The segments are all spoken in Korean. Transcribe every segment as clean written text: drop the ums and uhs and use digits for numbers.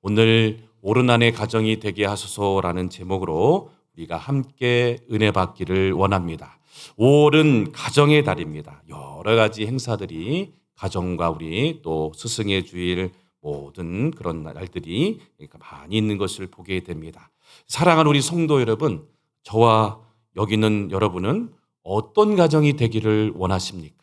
오늘 오르난의 가정이 되게 하소서라는 제목으로 우리가 함께 은혜 받기를 원합니다. 5월은 가정의 달입니다. 여러 가지 행사들이 가정과 우리 또 스승의 주일 모든 그런 날들이 많이 있는 것을 보게 됩니다. 사랑하는 우리 성도 여러분, 저와 여기 있는 여러분은 어떤 가정이 되기를 원하십니까?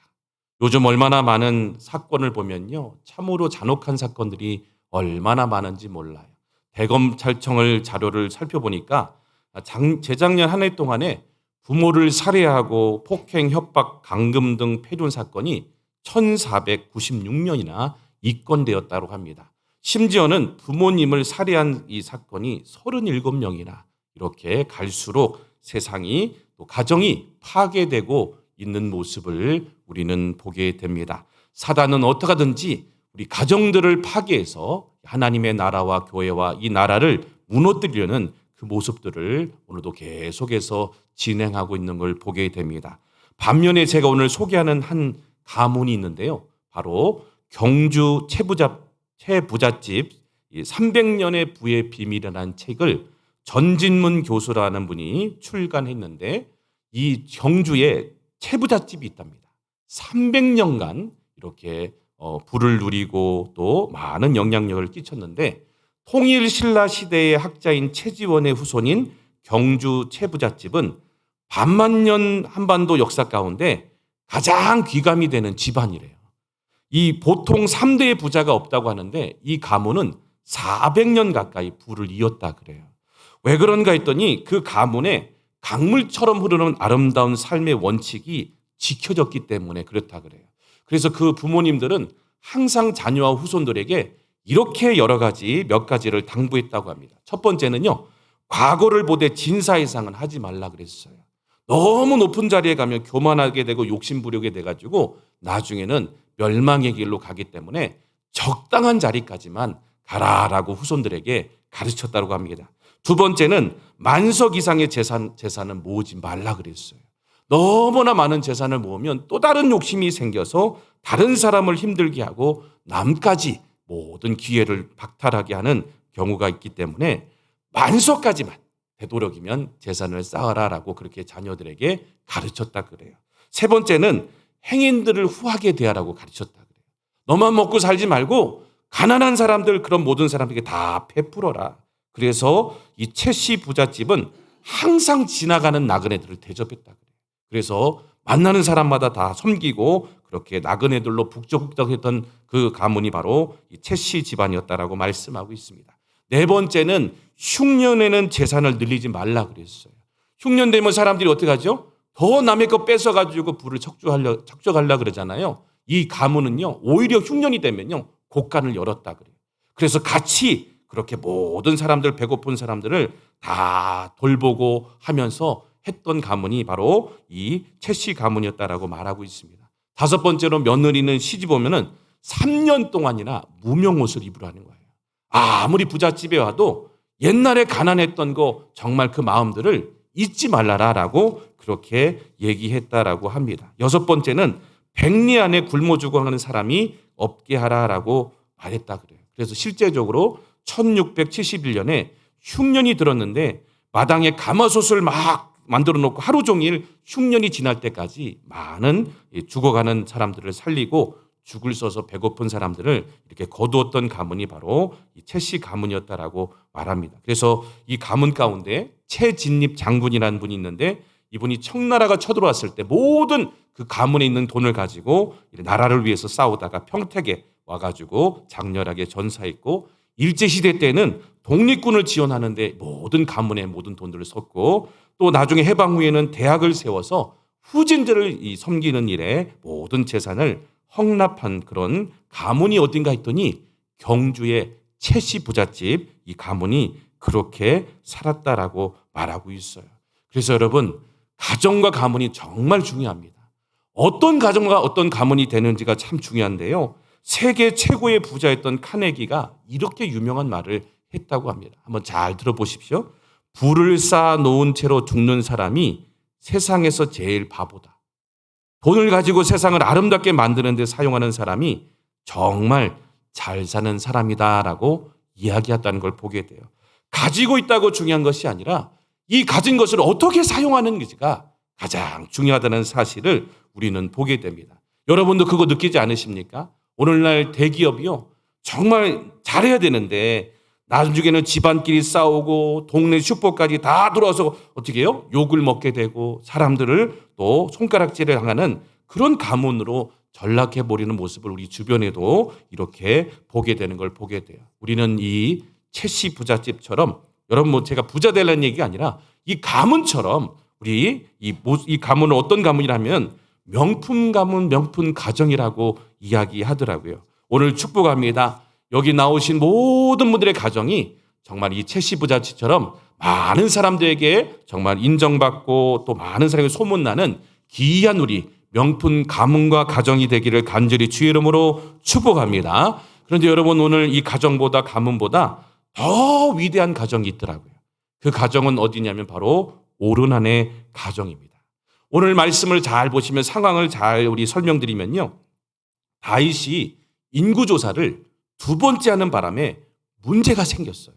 요즘 얼마나 많은 사건을 보면요, 참으로 잔혹한 사건들이 얼마나 많은지 몰라요. 대검찰청을 자료를 살펴보니까 재작년 한 해 동안에 부모를 살해하고 폭행, 협박, 감금 등 폐륜 사건이 1,496명이나 입건되었다고 합니다. 심지어는 부모님을 살해한 이 사건이 37명이나 이렇게 갈수록 세상이 또 가정이 파괴되고 있는 모습을 우리는 보게 됩니다. 사단은 어떻게 하든지 우리 가정들을 파괴해서 하나님의 나라와 교회와 이 나라를 무너뜨리려는 그 모습들을 오늘도 계속해서 진행하고 있는 걸 보게 됩니다. 반면에 제가 오늘 소개하는 한 가문이 있는데요. 바로 경주 최부잣집 300년의 부의 비밀이라는 책을 전진문 교수라는 분이 출간했는데 이 경주에 최부잣집이 있답니다. 300년간 이렇게 부를 누리고 또 많은 영향력을 끼쳤는데 통일 신라 시대의 학자인 최지원의 후손인 경주 최부잣집은 반만년 한반도 역사 가운데 가장 귀감이 되는 집안이래요. 이 보통 3대의 부자가 없다고 하는데 이 가문은 400년 가까이 부를 이었다 그래요. 왜 그런가 했더니 그 가문에 강물처럼 흐르는 아름다운 삶의 원칙이 지켜졌기 때문에 그렇다 그래요. 그래서 그 부모님들은 항상 자녀와 후손들에게 이렇게 여러 가지 몇 가지를 당부했다고 합니다. 첫 번째는요, 과거를 보되 진사이상은 하지 말라 그랬어요. 너무 높은 자리에 가면 교만하게 되고 욕심부리게 돼가지고 나중에는 멸망의 길로 가기 때문에 적당한 자리까지만 가라라고 후손들에게 가르쳤다고 합니다. 두 번째는 만석 이상의 재산은 모으지 말라 그랬어요. 너무나 많은 재산을 모으면 또 다른 욕심이 생겨서 다른 사람을 힘들게 하고 남까지 모든 기회를 박탈하게 하는 경우가 있기 때문에 만석까지만 되도록이면 재산을 쌓아라라고 그렇게 자녀들에게 가르쳤다 그래요. 세 번째는 행인들을 후하게 대하라고 가르쳤다 그래요. 너만 먹고 살지 말고 가난한 사람들, 그런 모든 사람들에게 다 베풀어라. 그래서 이 최씨 부잣집은 항상 지나가는 나그네들을 대접했다 그래요. 그래서 만나는 사람마다 다 섬기고 그렇게 나그네들로 북적북적했던 그 가문이 바로 이 최씨 집안이었다라고 말씀하고 있습니다. 네 번째는 흉년에는 재산을 늘리지 말라 그랬어요. 흉년 되면 사람들이 어떻게 하죠? 더 남의 거 뺏어가지고 부를 축적하려 그러잖아요. 이 가문은요, 오히려 흉년이 되면요, 곳간을 열었다 그래요. 그래서 같이 그렇게 모든 사람들, 배고픈 사람들을 다 돌보고 하면서 했던 가문이 바로 이 최씨 가문이었다라고 말하고 있습니다. 다섯 번째로 며느리는 시집 오면은 3년 동안이나 무명옷을 입으라는 거예요. 아무리 부잣집에 와도 옛날에 가난했던 거 정말 그 마음들을 잊지 말라라고 그렇게 얘기했다라고 합니다. 여섯 번째는 백리 안에 굶어 죽어가는 사람이 없게 하라라고 말했다 그래요. 그래서 실제적으로 1671년에 흉년이 들었는데 마당에 가마솥을 막 만들어 놓고 하루 종일 흉년이 지날 때까지 많은 죽어가는 사람들을 살리고 죽을 써서 배고픈 사람들을 이렇게 거두었던 가문이 바로 이 최씨 가문이었다라고 말합니다. 그래서 이 가문 가운데 최진립 장군이라는 분이 있는데 이분이 청나라가 쳐들어왔을 때 모든 그 가문에 있는 돈을 가지고 나라를 위해서 싸우다가 평택에 와가지고 장렬하게 전사했고 일제시대 때는 독립군을 지원하는데 모든 가문의 모든 돈들을 썼고 또 나중에 해방 후에는 대학을 세워서 후진들을 섬기는 일에 모든 재산을 헌납한 그런 가문이 어딘가 했더니 경주의 최씨 부잣집 이 가문이 그렇게 살았다라고 말하고 있어요. 그래서 여러분, 가정과 가문이 정말 중요합니다. 어떤 가정과 어떤 가문이 되는지가 참 중요한데요. 세계 최고의 부자였던 카네기가 이렇게 유명한 말을 했다고 합니다. 한번 잘 들어보십시오. 부를 쌓아 놓은 채로 죽는 사람이 세상에서 제일 바보다. 돈을 가지고 세상을 아름답게 만드는 데 사용하는 사람이 정말 잘 사는 사람이다라고 이야기했다는 걸 보게 돼요. 가지고 있다고 중요한 것이 아니라 이 가진 것을 어떻게 사용하는지가 가장 중요하다는 사실을 우리는 보게 됩니다. 여러분도 그거 느끼지 않으십니까? 오늘날 대기업이요, 정말 잘해야 되는데 나중에는 집안끼리 싸우고 동네 슈퍼까지 다 들어와서 어떻게 해요? 욕을 먹게 되고 사람들을 또 손가락질을 당하는 그런 가문으로 전락해버리는 모습을 우리 주변에도 이렇게 보게 되는 걸 보게 돼요. 우리는 이 채씨 부잣집처럼, 여러분 뭐 제가 부자 되려는 얘기가 아니라 이 가문처럼 우리 이 가문은 어떤 가문이라면 명품 가문, 명품 가정이라고 이야기하더라고요. 오늘 축복합니다. 여기 나오신 모든 분들의 가정이 정말 이 채씨 부잣집처럼 많은 사람들에게 정말 인정받고 또 많은 사람에게 소문나는 귀한 우리 명품 가문과 가정이 되기를 간절히 주의 이름으로 축복합니다. 그런데 여러분, 오늘 이 가정보다 가문보다 더 위대한 가정이 있더라고요. 그 가정은 어디냐면 바로 오르난의 가정입니다. 오늘 말씀을 잘 보시면 상황을 잘 우리 설명드리면요, 다윗이 인구조사를 두 번째 하는 바람에 문제가 생겼어요.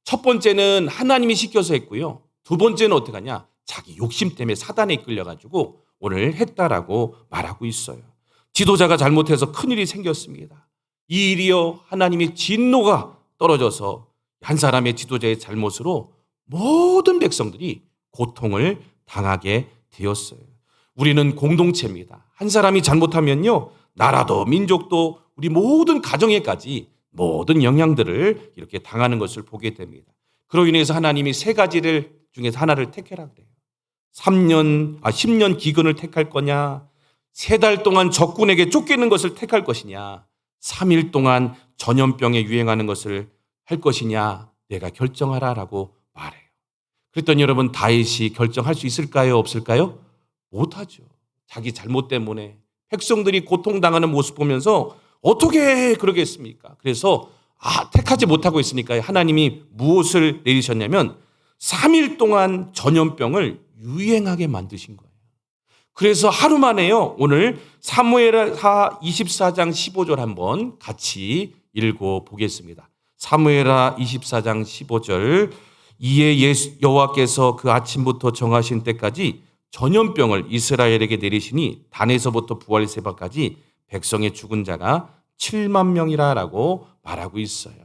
첫 번째는 하나님이 시켜서 했고요. 두 번째는 어떻게 하냐? 자기 욕심 때문에 사단에 이끌려가지고 오늘 했다라고 말하고 있어요. 지도자가 잘못해서 큰일이 생겼습니다. 이 일이요, 하나님의 진노가 떨어져서 한 사람의 지도자의 잘못으로 모든 백성들이 고통을 당하게 되었어요. 우리는 공동체입니다. 한 사람이 잘못하면요, 나라도 민족도 우리 모든 가정에까지 모든 영향들을 이렇게 당하는 것을 보게 됩니다. 그로 인해서 하나님이 세 가지를 중에서 하나를 택해라 그래요. 10년 기근을 택할 거냐, 3달 동안 적군에게 쫓기는 것을 택할 것이냐, 3일 동안 전염병에 유행하는 것을 할 것이냐, 내가 결정하라라고 말해요. 그랬더니 여러분, 다윗이 결정할 수 있을까요? 없을까요? 못하죠. 자기 잘못 때문에 백성들이 고통당하는 모습 보면서 어떻게 그러겠습니까? 그래서 택하지 못하고 있으니까 하나님이 무엇을 내리셨냐면 3일 동안 전염병을 유행하게 만드신 거예요. 그래서 하루 만에요, 오늘 사무엘하 24장 15절 한번 같이 읽어보겠습니다. 사무엘하 24장 15절. 이에 여호와께서 그 아침부터 정하신 때까지 전염병을 이스라엘에게 내리시니 단에서부터 부활세바까지 백성의 죽은 자가 7만 명이라고 말하고 있어요.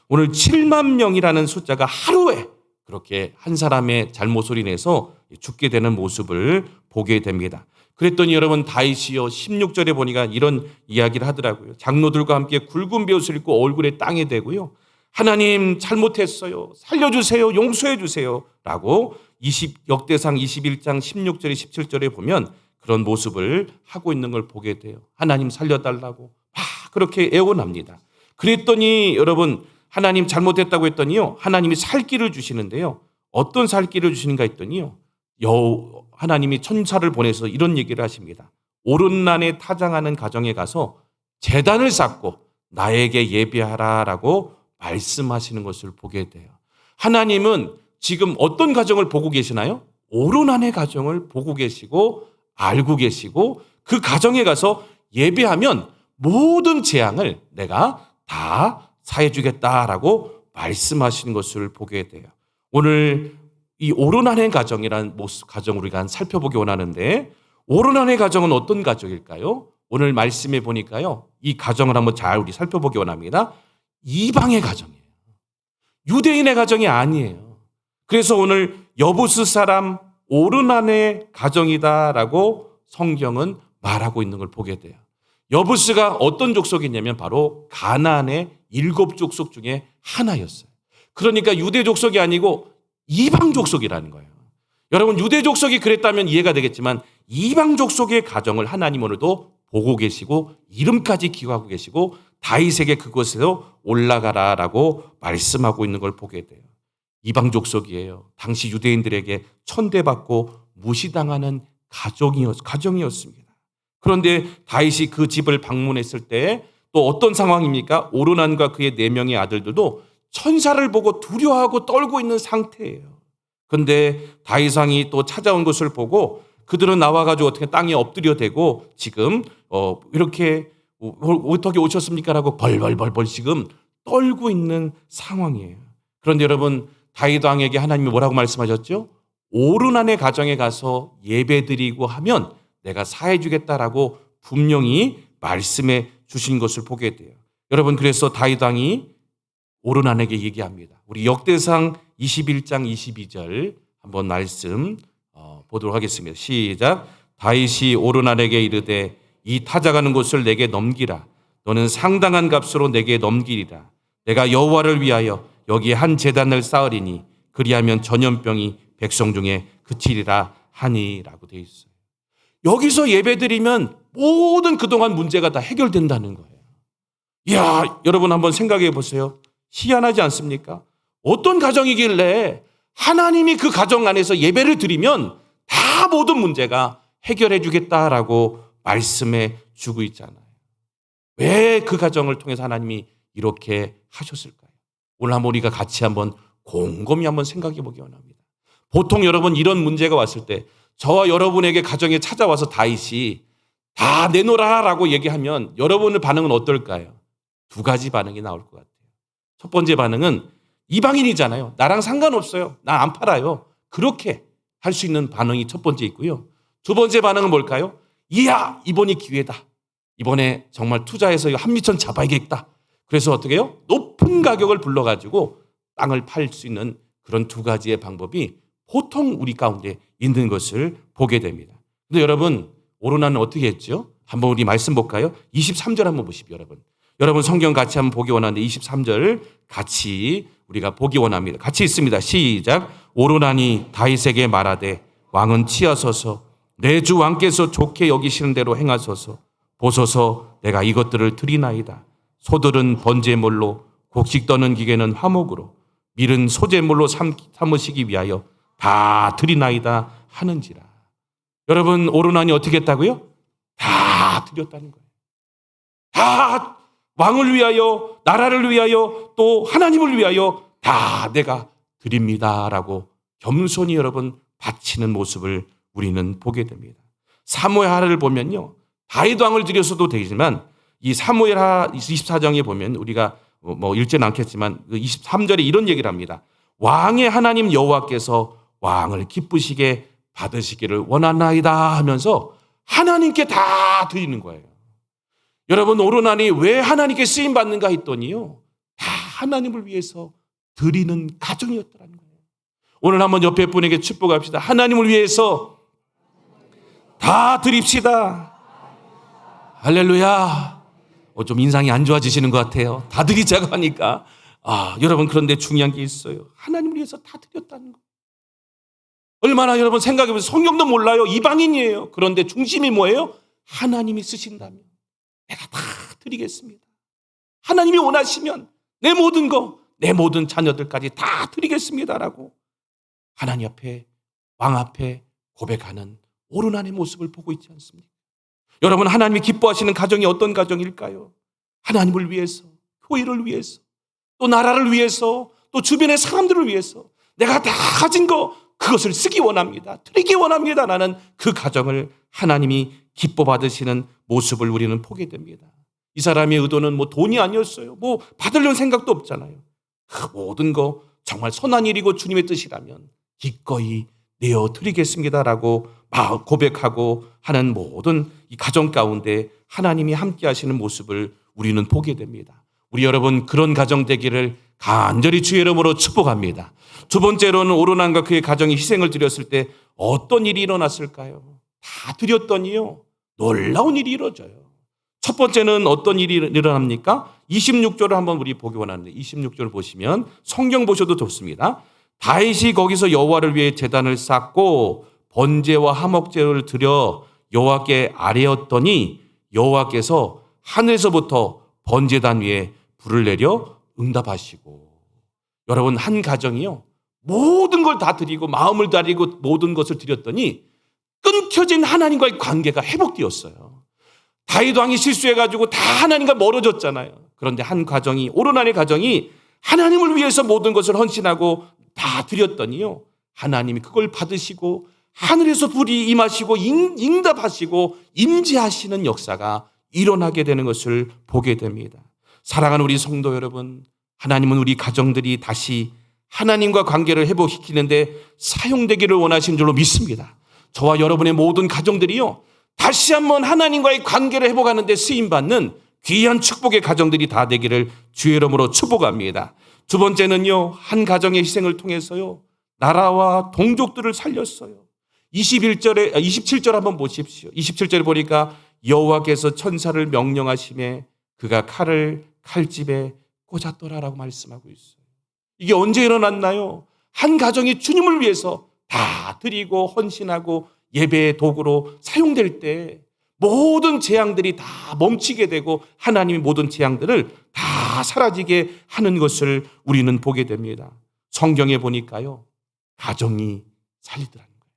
오늘 7만 명이라는 숫자가 하루에 그렇게 한 사람의 잘못으로 인해서 죽게 되는 모습을 보게 됩니다. 그랬더니 여러분, 다윗이요 16절에 보니까 이런 이야기를 하더라고요. 장로들과 함께 굵은 베옷을 입고 얼굴에 땅에 대고요, 하나님 잘못했어요, 살려주세요, 용서해주세요 라고 역대상 21장 16절에 17절에 보면 그런 모습을 하고 있는 걸 보게 돼요. 하나님 살려달라고 막 그렇게 애원합니다. 그랬더니 여러분, 하나님 잘못했다고 했더니요, 하나님이 살 길을 주시는데요, 어떤 살 길을 주시는가 했더니요, 하나님이 천사를 보내서 이런 얘기를 하십니다. 오른난에 타장하는 가정에 가서 제단을 쌓고 나에게 예배하라라고 말씀하시는 것을 보게 돼요. 하나님은 지금 어떤 가정을 보고 계시나요? 오른난의 가정을 보고 계시고 알고 계시고 그 가정에 가서 예배하면 모든 재앙을 내가 다 사해주겠다라고 말씀하시는 것을 보게 돼요. 오늘 이 오르난의 가정이라는 가정을 우리가 살펴보기 원하는데, 오르난의 가정은 어떤 가정일까요? 오늘 말씀에 보니까요, 이 가정을 한번 잘 우리 살펴보기 원합니다. 이방의 가정이에요. 유대인의 가정이 아니에요. 그래서 오늘 여부스 사람 오르난의 가정이다라고 성경은 말하고 있는 걸 보게 돼요. 여부스가 어떤 족속이냐면 바로 가나안의 7족속 중에 하나였어요. 그러니까 유대 족속이 아니고 이방 족속이라는 거예요. 여러분, 유대 족속이 그랬다면 이해가 되겠지만 이방 족속의 가정을 하나님 오늘도 보고 계시고 이름까지 기억하고 계시고 다윗에게 그곳에서 올라가라라고 말씀하고 있는 걸 보게 돼요. 이방 족속이에요. 당시 유대인들에게 천대받고 무시당하는 가정이었습니다. 그런데 다윗이 그 집을 방문했을 때 또 어떤 상황입니까? 오르난과 그의 4명의 아들들도 천사를 보고 두려워하고 떨고 있는 상태예요. 그런데 다윗 왕이 또 찾아온 것을 보고 그들은 나와가지고 어떻게 땅에 엎드려 대고 지금 이렇게 어떻게 오셨습니까? 라고 벌벌벌벌 지금 떨고 있는 상황이에요. 그런데 여러분, 다윗 왕에게 하나님이 뭐라고 말씀하셨죠? 오르난의 가정에 가서 예배드리고 하면 내가 사해 주겠다라고 분명히 말씀해 주신 것을 보게 돼요. 여러분, 그래서 다윗 왕이 오르난에게 얘기합니다. 우리 역대상 21장 22절 한번 말씀 보도록 하겠습니다. 시작. 다윗이 오르난에게 이르되 이 타작하는 곳을 내게 넘기라. 너는 상당한 값으로 내게 넘기리라. 내가 여호와를 위하여 여기에 한 제단을 쌓으리니 그리하면 전염병이 백성 중에 그치리라 하니라고 되어 있어요. 여기서 예배드리면 모든 그동안 문제가 다 해결된다는 거예요. 이야, 여러분 한번 생각해 보세요. 희한하지 않습니까? 어떤 가정이길래 하나님이 그 가정 안에서 예배를 드리면 다 모든 문제가 해결해 주겠다라고 말씀해 주고 있잖아요. 왜 그 가정을 통해서 하나님이 이렇게 하셨을까요? 오늘 한번 우리가 같이 한번 곰곰이 한번 생각해 보기 원합니다. 보통 여러분 이런 문제가 왔을 때 저와 여러분에게 가정에 찾아와서 다윗이 다 내놓으라라고 얘기하면 여러분의 반응은 어떨까요? 두 가지 반응이 나올 것 같아요. 첫 번째 반응은 이방인이잖아요. 나랑 상관없어요. 나 안 팔아요. 그렇게 할 수 있는 반응이 첫 번째 있고요. 두 번째 반응은 뭘까요? 이야, 이번이 기회다. 이번에 정말 투자해서 한미천 잡아야겠다. 그래서 어떻게 해요? 높은 가격을 불러가지고 땅을 팔 수 있는 그런 두 가지의 방법이 보통 우리 가운데 있는 것을 보게 됩니다. 근데 여러분, 오르난은 어떻게 했죠? 한번 우리 말씀 볼까요? 23절 한번 보십시오, 여러분. 여러분 성경 같이 한번 보기 원하는데 23절 같이 우리가 보기 원합니다. 같이 있습니다. 시작. 오르난이 다윗에게 말하되 왕은 치하소서 내 주 왕께서 좋게 여기시는 대로 행하소서 보소서 내가 이것들을 드리나이다. 소들은 번제물로 곡식 떠는 기계는 화목으로 밀은 소제물로 삼으시기 위하여 다 드리나이다 하는지라. 여러분 오르난이 어떻게 했다고요? 다 드렸다는 거예요. 다 왕을 위하여 나라를 위하여 또 하나님을 위하여 다 내가 드립니다라고 겸손히 여러분 바치는 모습을 우리는 보게 됩니다. 사무엘하를 보면요. 다윗 왕을 드려서도 되지만 이 사무엘하 24장에 보면 우리가 뭐 읽지는 않겠지만 23절에 이런 얘기를 합니다. 왕의 하나님 여호와께서 왕을 기쁘시게 받으시기를 원하나이다 하면서 하나님께 다 드리는 거예요. 여러분 오르난이 왜 하나님께 쓰임 받는가 했더니요. 다 하나님을 위해서 드리는 가정이었더라는 거예요. 오늘 한번 옆에 분에게 축복합시다. 하나님을 위해서 다 드립시다. 할렐루야. 좀 인상이 안 좋아지시는 것 같아요. 다 드리자고 하니까. 여러분 그런데 중요한 게 있어요. 하나님을 위해서 다 드렸다는 거. 얼마나 여러분 생각해보세요. 성경도 몰라요. 이방인이에요. 그런데 중심이 뭐예요? 하나님이 쓰신다면 내가 다 드리겠습니다. 하나님이 원하시면 내 모든 거, 내 모든 자녀들까지 다 드리겠습니다라고 하나님 앞에, 왕 앞에 고백하는 오르난의 모습을 보고 있지 않습니까? 여러분 하나님이 기뻐하시는 가정이 어떤 가정일까요? 하나님을 위해서, 교회를 위해서, 또 나라를 위해서, 또 주변의 사람들을 위해서 내가 다 가진 거 그것을 쓰기 원합니다. 드리기 원합니다. 라는 그 가정을 하나님이 기뻐 받으시는 모습을 우리는 보게 됩니다. 이 사람의 의도는 뭐 돈이 아니었어요. 뭐 받으려는 생각도 없잖아요. 그 모든 거 정말 선한 일이고 주님의 뜻이라면 기꺼이 내어 드리겠습니다라고 고백하고 하는 모든 이 가정 가운데 하나님이 함께 하시는 모습을 우리는 보게 됩니다. 우리 여러분 그런 가정 되기를 간절히 주의 이름으로 축복합니다. 두 번째로는 오르난과 그의 가정이 희생을 드렸을 때 어떤 일이 일어났을까요? 다 드렸더니요 놀라운 일이 이루어져요. 첫 번째는 어떤 일이 일어납니까? 26절을 한번 우리 보기 원하는데 26절을 보시면 성경 보셔도 좋습니다. 다윗이 거기서 여호와를 위해 제단을 쌓고 번제와 화목제를 드려 여호와께 아뢰었더니 여호와께서 하늘에서부터 번제단 위에 불을 내려 응답하시고. 여러분 한 가정이요 모든 걸 다 드리고 마음을 다리고 모든 것을 드렸더니 끊겨진 하나님과의 관계가 회복되었어요. 다윗 왕이 실수해가지고 다 하나님과 멀어졌잖아요. 그런데 한 가정이 오르난의 가정이 하나님을 위해서 모든 것을 헌신하고 다 드렸더니요 하나님이 그걸 받으시고 하늘에서 불이 임하시고 응답하시고 임재하시는 역사가 일어나게 되는 것을 보게 됩니다. 사랑하는 우리 성도 여러분, 하나님은 우리 가정들이 다시 하나님과 관계를 회복시키는데 사용되기를 원하신 줄로 믿습니다. 저와 여러분의 모든 가정들이요, 다시 한번 하나님과의 관계를 회복하는 데 쓰임받는 귀한 축복의 가정들이 다 되기를 주의 이름으로 축복합니다. 두 번째는요, 한 가정의 희생을 통해서요, 나라와 동족들을 살렸어요. 27절 한번 보십시오. 27절에 보니까 여호와께서 천사를 명령하심에 그가 칼을 칼집에 꽂았더라라고 말씀하고 있어요. 이게 언제 일어났나요? 한 가정이 주님을 위해서 다 드리고 헌신하고 예배의 도구로 사용될 때 모든 재앙들이 다 멈추게 되고 하나님이 모든 재앙들을 다 사라지게 하는 것을 우리는 보게 됩니다. 성경에 보니까요, 가정이 살리더라는 거예요.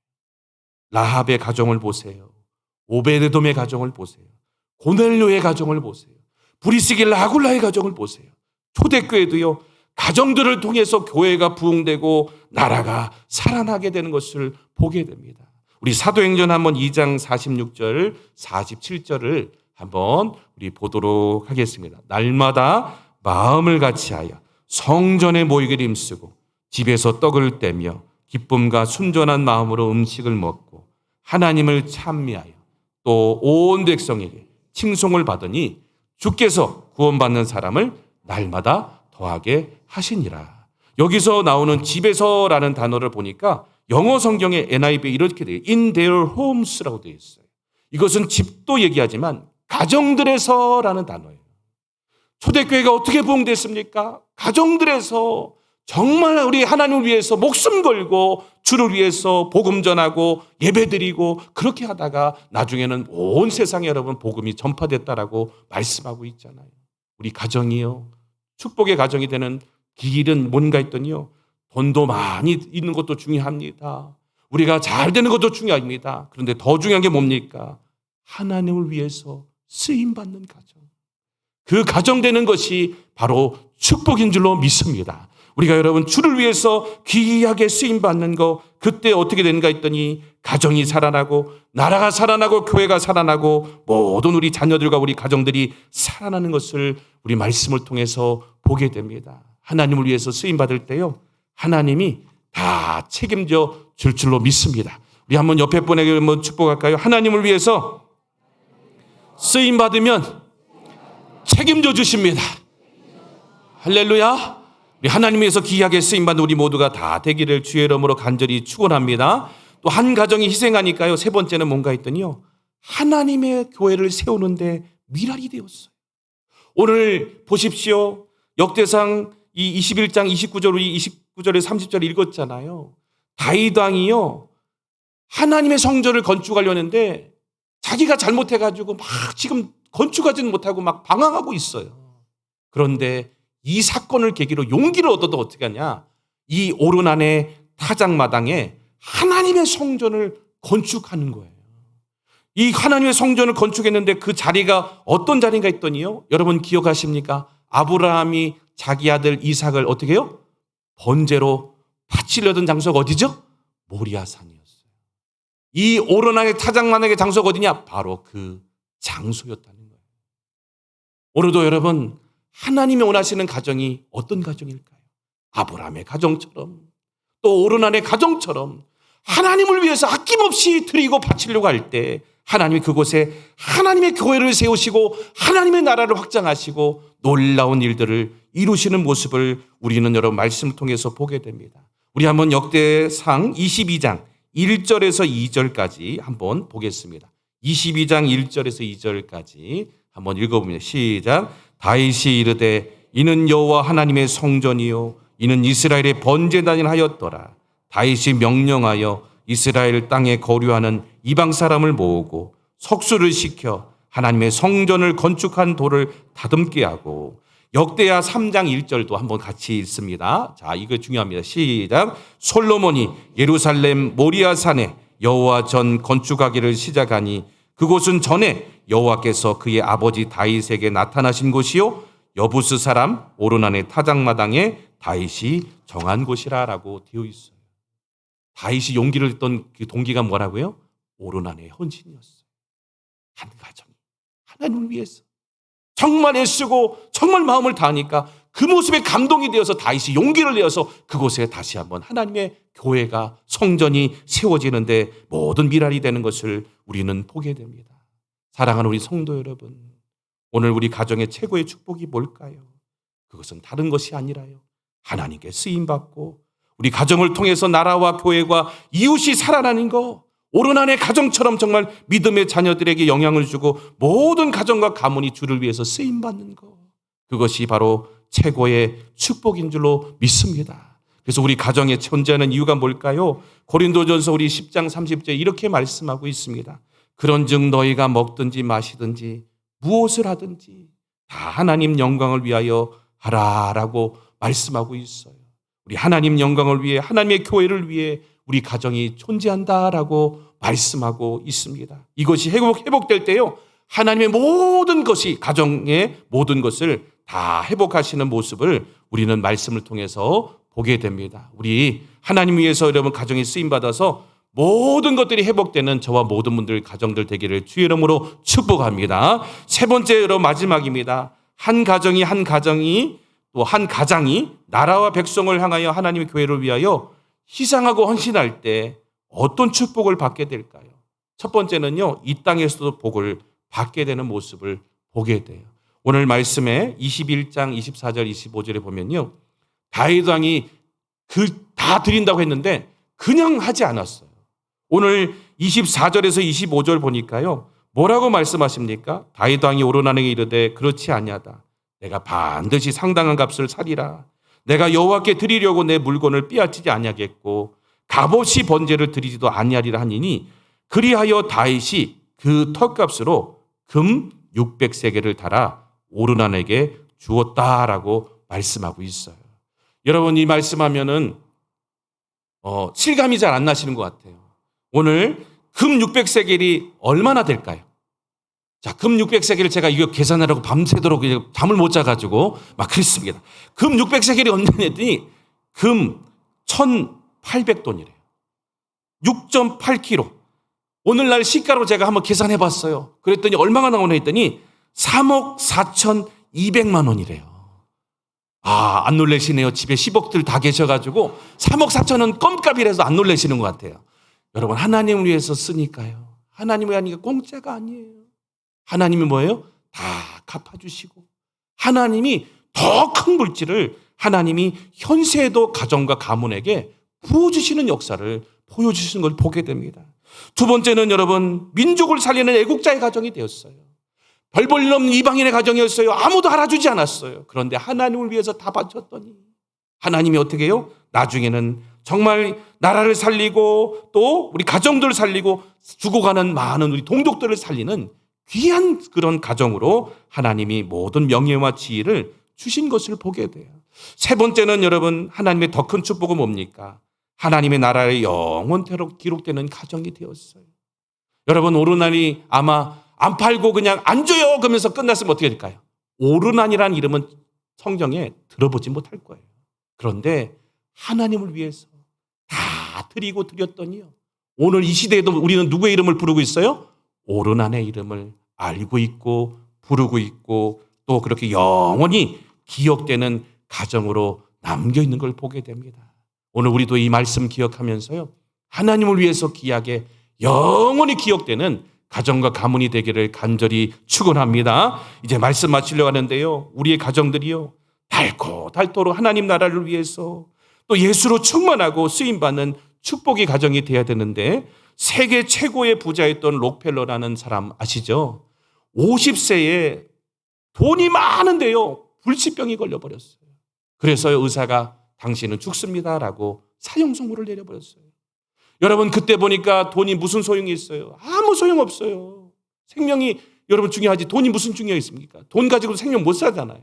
라합의 가정을 보세요. 오베드돔의 가정을 보세요. 고넬료의 가정을 보세요. 브리스길라 아굴라의 가정을 보세요. 초대교회도요, 가정들을 통해서 교회가 부흥되고 나라가 살아나게 되는 것을 보게 됩니다. 우리 사도행전 한번 2장 46절, 47절을 한번 우리 보도록 하겠습니다. 날마다 마음을 같이하여 성전에 모이기를 힘쓰고 집에서 떡을 떼며 기쁨과 순전한 마음으로 음식을 먹고 하나님을 찬미하여 또 온 백성에게 칭송을 받으니 주께서 구원받는 사람을 날마다 더하게 하시니라. 여기서 나오는 집에서라는 단어를 보니까 영어 성경의 NIV에 이렇게 돼요. In their homes라고 되어 있어요. 이것은 집도 얘기하지만 가정들에서라는 단어예요. 초대교회가 어떻게 부흥됐습니까? 가정들에서 정말 우리 하나님을 위해서 목숨 걸고 주를 위해서 복음 전하고 예배드리고 그렇게 하다가 나중에는 온 세상에 여러분 복음이 전파됐다라고 말씀하고 있잖아요. 우리 가정이요, 축복의 가정이 되는 길은 뭔가 했더니요, 돈도 많이 있는 것도 중요합니다. 우리가 잘 되는 것도 중요합니다. 그런데 더 중요한 게 뭡니까? 하나님을 위해서 쓰임받는 가정. 그 가정 되는 것이 바로 축복인 줄로 믿습니다. 우리가 여러분 주를 위해서 귀하게 쓰임받는 거, 그때 어떻게 되는가 했더니 가정이 살아나고 나라가 살아나고 교회가 살아나고 모든 우리 자녀들과 우리 가정들이 살아나는 것을 우리 말씀을 통해서 보게 됩니다. 하나님을 위해서 쓰임받을 때요, 하나님이 다 책임져 줄 줄로 믿습니다. 우리 한번 옆에 분에게 한번 축복할까요? 하나님을 위해서 쓰임받으면 책임져 주십니다. 할렐루야. 우리 하나님 위해서 귀하게 쓰임받는 우리 모두가 다 되기를 주의 이름으로 간절히 축원합니다. 또 한 가정이 희생하니까요, 세 번째는 뭔가 했더니요, 하나님의 교회를 세우는데 미랄이 되었어요. 오늘 보십시오. 역대상 이 21장 29절에 30절 읽었잖아요. 다윗 왕이요, 하나님의 성전을 건축하려는데 자기가 잘못해가지고 막 지금 건축하지는 못하고 막 방황하고 있어요. 그런데 이 사건을 계기로 용기를 얻어도 어떻게 하냐? 이 오르난의 타작마당에 하나님의 성전을 건축하는 거예요. 이 하나님의 성전을 건축했는데 그 자리가 어떤 자리인가 했더니요, 여러분 기억하십니까? 아브라함이 자기 아들 이삭을 어떻게 해요? 번제로 바치려던 장소가 어디죠? 모리아산이었어요. 이 오르난의 타작마당의 장소가 어디냐? 바로 그 장소였다는 거예요. 오늘도 여러분, 하나님이 원하시는 가정이 어떤 가정일까요? 아브라함의 가정처럼, 또 오르난의 가정처럼 하나님을 위해서 아낌없이 드리고 바치려고 할 때 하나님이 그곳에 하나님의 교회를 세우시고 하나님의 나라를 확장하시고 놀라운 일들을 이루시는 모습을 우리는 여러분 말씀을 통해서 보게 됩니다. 우리 한번 역대상 22장 1절에서 2절까지 한번 보겠습니다. 22장 1절에서 2절까지 한번 읽어보면 시작. 다윗이 이르되 이는 여호와 하나님의 성전이요 이는 이스라엘의 번제단이라 하였더라. 다윗이 명령하여 이스라엘 땅에 거류하는 이방 사람을 모으고 석수를 시켜 하나님의 성전을 건축한 돌을 다듬게 하고, 역대하 3장 1절도 한번 같이 읽습니다. 자, 이거 중요합니다. 시작. 솔로몬이 예루살렘 모리아산에 여호와 전 건축하기를 시작하니 그곳은 전에 여호와께서 그의 아버지 다윗에게 나타나신 곳이요 여부스 사람 오르난의 타작마당에 다윗이 정한 곳이라라고 되어 있어요. 다윗이 용기를 했던 그 동기가 뭐라고요? 오르난의 헌신이었어요. 한 가정이 하나님을 위해서 정말 애쓰고 정말 마음을 다하니까 그 모습에 감동이 되어서 다윗이 용기를 내어서 그곳에 다시 한번 하나님의 교회가 성전이 세워지는데 모든 미랄이 되는 것을 우리는 보게 됩니다. 사랑하는 우리 성도 여러분, 오늘 우리 가정의 최고의 축복이 뭘까요? 그것은 다른 것이 아니라요, 하나님께 쓰임받고 우리 가정을 통해서 나라와 교회와 이웃이 살아나는 거, 오르난의 가정처럼 정말 믿음의 자녀들에게 영향을 주고 모든 가정과 가문이 주를 위해서 쓰임받는 거, 그것이 바로 최고의 축복인 줄로 믿습니다. 그래서 우리 가정에 존재하는 이유가 뭘까요? 고린도전서 우리 10장 30절 이렇게 말씀하고 있습니다. 그런즉 너희가 먹든지 마시든지 무엇을 하든지 다 하나님 영광을 위하여 하라라고 말씀하고 있어요. 우리 하나님 영광을 위해, 하나님의 교회를 위해 우리 가정이 존재한다라고 말씀하고 있습니다. 이것이 회복될 때요, 하나님의 모든 것이, 가정의 모든 것을 다 회복하시는 모습을 우리는 말씀을 통해서 보게 됩니다. 우리 하나님 위해서 여러분 가정이 쓰임받아서 모든 것들이 회복되는 저와 모든 분들 가정들 되기를 주의 이름으로 축복합니다. 세 번째, 여러분 마지막입니다. 한 가정이 또 한 가장이 나라와 백성을 향하여 하나님의 교회를 위하여 희생하고 헌신할 때 어떤 축복을 받게 될까요? 첫 번째는요, 이 땅에서도 복을 받게 되는 모습을 보게 돼요. 오늘 말씀에 21장 24절 25절에 보면요, 다윗 왕이 다 드린다고 했는데 그냥 하지 않았어요. 오늘 24절에서 25절 보니까요, 뭐라고 말씀하십니까? 다윗 왕이 오르나에게 이르되 그렇지 아니하다. 내가 반드시 상당한 값을 살리라. 내가 여호와께 드리려고 내 물건을 빼앗지지 아니하겠고 값없이 번제를 드리지도 아니하리라 하니니, 그리하여 다윗이 그 털값으로 금 600세겔을 달아 오르난에게 주었다라고 말씀하고 있어요. 여러분, 이 말씀하면은 실감이 잘 안 나시는 것 같아요. 오늘 금 600세겔이 얼마나 될까요? 자, 금 600세겔을 제가 이거 계산하려고 밤새도록 잠을 못 자가지고 막 그랬습니다. 금 600세겔이 얼마냐 했더니 금 1,800돈이래요. 6.8kg. 오늘날 시가로 제가 한번 계산해 봤어요. 그랬더니 얼마가 나오나 했더니 3억 4,200만 원이래요. 안 놀라시네요. 집에 10억들 다 계셔가지고 3억 4천은 껌값이라서 안 놀라시는 것 같아요. 여러분, 하나님을 위해서 쓰니까요. 하나님을 하니까 공짜가 아니에요. 하나님이 뭐예요? 다 갚아주시고, 하나님이 더 큰 물질을 하나님이 현세에도 가정과 가문에게 부어주시는 역사를 보여주시는 걸 보게 됩니다. 두 번째는 여러분, 민족을 살리는 애국자의 가정이 되었어요. 별 볼 일 없는 이방인의 가정이었어요. 아무도 알아주지 않았어요. 그런데 하나님을 위해서 다 바쳤더니 하나님이 어떻게 해요? 나중에는 정말 나라를 살리고 또 우리 가정들을 살리고 죽어가는 많은 우리 동족들을 살리는 귀한 그런 가정으로 하나님이 모든 명예와 지위를 주신 것을 보게 돼요. 세 번째는 여러분, 하나님의 더 큰 축복은 뭡니까? 하나님의 나라의 영원토록 기록되는 가정이 되었어요. 여러분, 오르난이 아마 안 팔고 그냥 안 줘요 그러면서 끝났으면 어떻게 될까요? 오르난이라는 이름은 성경에 들어보지 못할 거예요. 그런데 하나님을 위해서 다 드렸더니요, 오늘 이 시대에도 우리는 누구의 이름을 부르고 있어요? 오르난의 이름을 알고 있고 부르고 있고 또 그렇게 영원히 기억되는 가정으로 남겨있는 걸 보게 됩니다. 오늘 우리도 이 말씀 기억하면서요, 하나님을 위해서 귀하게 영원히 기억되는 가정과 가문이 되기를 간절히 축원합니다. 이제 말씀 마치려고 하는데요, 우리의 가정들이요, 닳도록 하나님 나라를 위해서 또 예수로 충만하고 쓰임받는 축복의 가정이 되어야 되는데, 세계 최고의 부자였던 록펠러라는 사람 아시죠? 50세에 돈이 많은데요, 불치병이 걸려버렸어요. 그래서 의사가 당신은 죽습니다라고 사형 선고를 내려버렸어요. 여러분, 그때 보니까 돈이 무슨 소용이 있어요? 아무 소용없어요. 생명이 여러분 중요하지 돈이 무슨 중요가 있습니까? 돈 가지고 생명 못 사잖아요.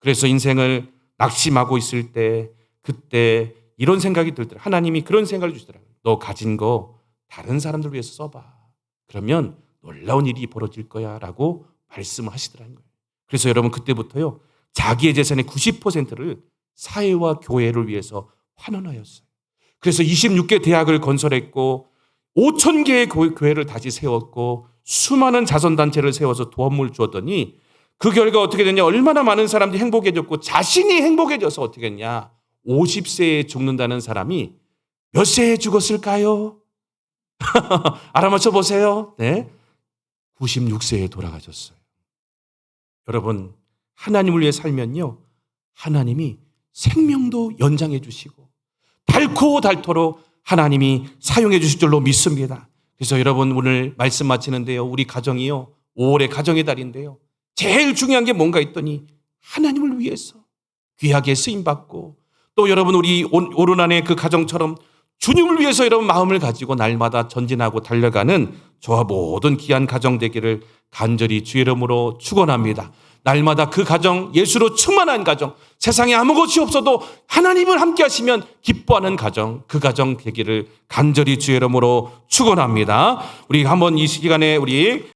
그래서 인생을 낙심하고 있을 때 그때 이런 생각이 들더라고요. 하나님이 그런 생각을 주시더라고요. 너 가진 거 다른 사람들 위해서 써봐. 그러면 놀라운 일이 벌어질 거야 라고 말씀하시더라는 거예요. 그래서 여러분, 그때부터요, 자기의 재산의 90%를 사회와 교회를 위해서 환원하였어요. 그래서 26개 대학을 건설했고 5,000개의 교회를 다시 세웠고 수많은 자선단체를 세워서 도움을 주었더니 그 결과 어떻게 됐냐? 얼마나 많은 사람들이 행복해졌고 자신이 행복해져서 어떻게 했냐? 50세에 죽는다는 사람이 몇 세에 죽었을까요? 알아맞혀 보세요. 네. 96세에 돌아가셨어요. 여러분, 하나님을 위해 살면요. 하나님이 생명도 연장해 주시고 닳고 닳도록 하나님이 사용해 주실 줄로 믿습니다. 그래서 여러분 오늘 말씀 마치는데요. 우리 가정이요. 5월의 가정의 달인데요. 제일 중요한 게 뭔가 있더니 하나님을 위해서 귀하게 쓰임받고 또 여러분 우리 오르난의 그 가정처럼 주님을 위해서 여러분 마음을 가지고 날마다 전진하고 달려가는 저와 모든 귀한 가정 되기를 간절히 주의 이름으로 축원합니다. 날마다 그 가정, 예수로 충만한 가정, 세상에 아무것이 없어도 하나님을 함께 하시면 기뻐하는 가정, 그 가정 되기를 간절히 주의 이름으로 축원합니다. 우리 한번 이 시간에 우리